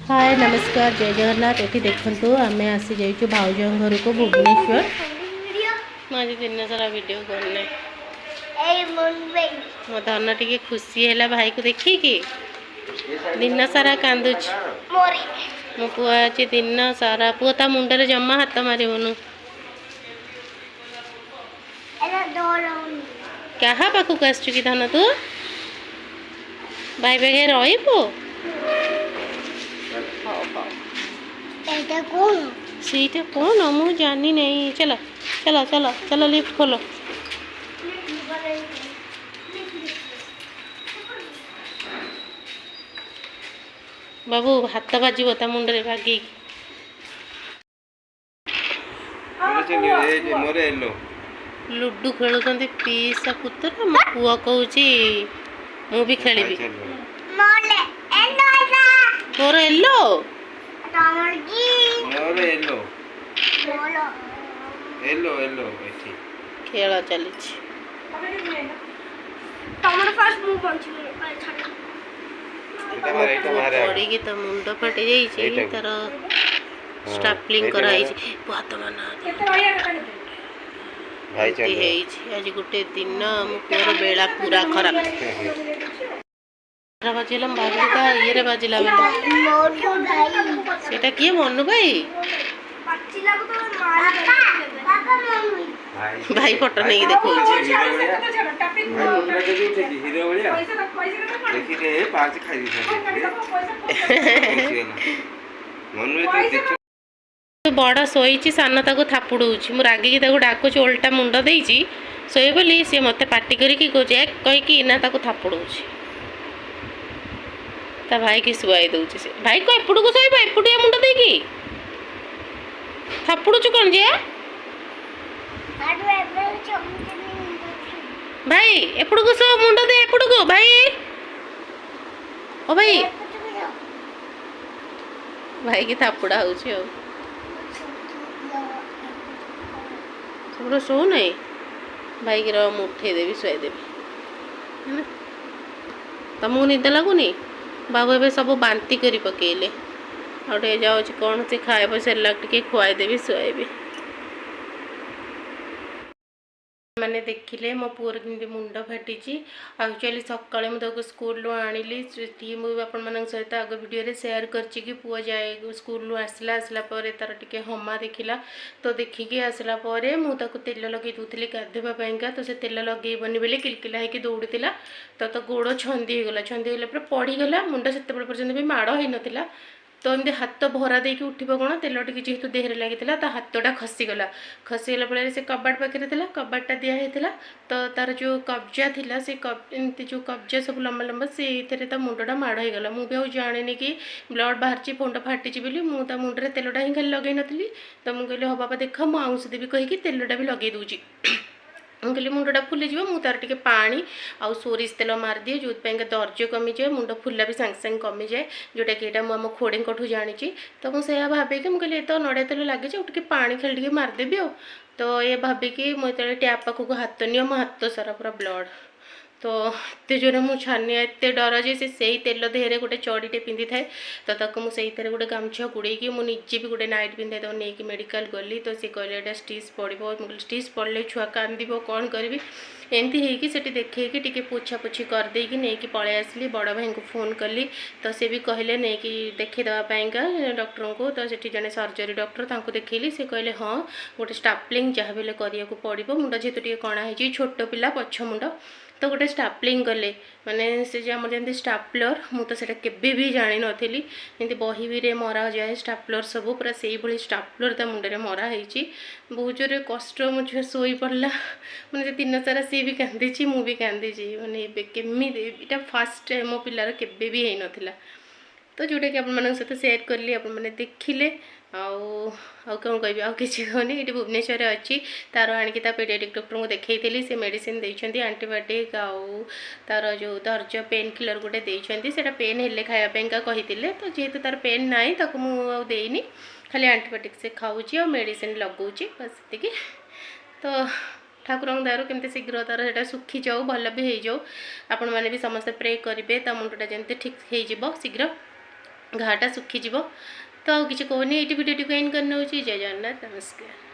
हाय नमस्कार जय जगन्नाथ। ये देखु आम आसी जाइए भाउज घर को भुवनेश्वर। मुझे दिन सारा वीडियो करना मो धन टी खुशी है भाई को देखिकी दिन सारा कांदुच मो पुआ अच्छी दिन सारा पुआ ता मुंडे जमा हाथ मारबुनु क्या पाखक आसु कि धन तू भाई बेगे रही सीटा कौन मु जानी नहीं। चलो चलो चलो चलो लिफ्ट खोलो। बाबू हाथ बाजब ता मुंडे बागी लुडु खेलुं पीसा पुत्र मो पुआ कहूँ मु भी खेली तोर एलो खेल चली पड़ी तो मुंड फाटी जाइए तार स्टापलिंग कराई हाथ माना आज गोटे दिन मो पुअर बेला पूरा खराब बाजिला बाजी ये बाजिला सेटा किए मनु भाई भाई फोटो नहीं देखो बड़ शोई सान ताको थापुड़ रागिकी डाकुच ओल्टा मुंड देची शोए बोली सी मत पार्टी करके कहीकि ना थापुड़ ता भाई की शुआई दौर से भाई को एपट को शोब एपटिया मुंड देकी थापुड़ू कौन जे भाई एपट को शो मुंड दे एपट को भाई ओ भाई भाई की थापुड़ा हो सब शो नहीं भाई की मुठे देवी शुआई देवी तुमको निद लगुनि बाबू ए सब बांती करी पकेले आउटे जाऊँ कौन से खाए सेरेलाक टे खुआईदेवी शुआईबी मैंने देखिले मो पुअर के मुंड फाटी एक्चुअली सकाଳେ मुझे स्कूल आनिली मुझे सहित आग वीडियो शेयर करची कि पुआ जाए स्कूल आसला पर तार टिके हमा देखिला तो देखिकी आसला मुझे तेल लगे दूसरी गाधेवाईका तो से तेल लगेबनी बोली किलकिला होगी दौड़ी तो गोड़ छंदी होगला पड़गला मुंड से पर्यटन भी माड़ हो नाला तो एमती हाथ भरा देकी उठब कौन तेल टी जेहतु देहरे लगी तो हाथटा खसीगला खसीगला फल से कबाट पाखे कबाटा दिखाई तो तार जो कब्जा थिला से एमती जो कब्जा सब लंबा लंबा से मुंडा माड़ होगला मुझे आउ जानी कि ब्लड बाहर फोन फाटी बोली मुझे मुंडे तेलटा ही खाली लगे नी तो मुझे कहली हाँ बाबा देख मुझे आउंस देवी कहीकि तेलटा भी लगे दूची कहली मुंडा फुलीज मु तार टे पानी आउ सोरिष तेल मारदिए जो दर्ज कमी जाए मुंड फुला भी सांगे सांगे कमी जाए जोटा कि यहाँ मुझे खोड़े जानी तो मुझे भावे कि मुझे तो नड़िया तेल लगे टे पानी खेल टे मारदेवी तो ये भाविकी मुझे टैप पाखक हाथ नियो मो हाथ सारा पूरा ब्लड तो एत जोरे मुझे छानिया एत डर जे से तेल देहरे गोटे चढ़ीटे पिंधि थाए तो ताको मुझे गोटे गामछा गुड़ेकी मुझे भी गोटे नाइट पिंधे तो नहीं मेडिकल गली तो सी कहले स्टिच पड़ो स्टिच पड़े छुआ कांद कौन करी एमती होगी से देखे टी पोछा पोछी करदे नहीं पलि आसली बड़ भाई को फोन कली तो सी भी कहले नहीं कि देखीदेवाईका डॉक्टर को तो से जड़े सर्जरी डॉक्टर देखली से कहले हाँ गोटे स्टापलिंग जहाँ भी करा पड़ो मुंड जेहतु टे कणा हो छोट पिला पछ मुंड तो गोटे स्टापलिंग कले माने से आम जमी स्टापलर मुझे केवे भी जानी नी जमी बही भी मरा जाए स्टापलर सब पूरा से भाई स्टापलर ता मुंडे मरा होती बहुत जोर कष्ट मो छुआ शोई पड़ा मैंने दिन सारा सी भी कांदी मु भी कांदी मैंने केमी यहाँ फास्ट टाइम मो पिलार केवे भी हो नाला तो जोटा कि आप सहित सेयार कली आप देखिले आउ कौन कह आउ किसी कहनी ये भुवनेश्वर अच्छी तार आणिकी पेडियाट्रिक डॉक्टर को देखी से मेडिसिन देती आंटीबायोटिक आउ तार जो दर्ज पेन किलर गोटे देती से पेन हेल्ले खायापा कही तो जेहेतु तार पेन ना ताको मुझे खाली आंटीबायोटिक से खाऊँगी और मेडिसिन लगौची बस ये तो ठाकुर दयार केमती शीघ्र तार से सुखी जाऊ भल भी हो जाऊ आपण मैंने भी समस्त प्रे करेंगे ता मुंडटा जमी ठीक हो शीघ्र घाटा सुखीज तो आउ कि कहूनी ये भिडियो एंड करने जय जगन्नाथ नमस्कार।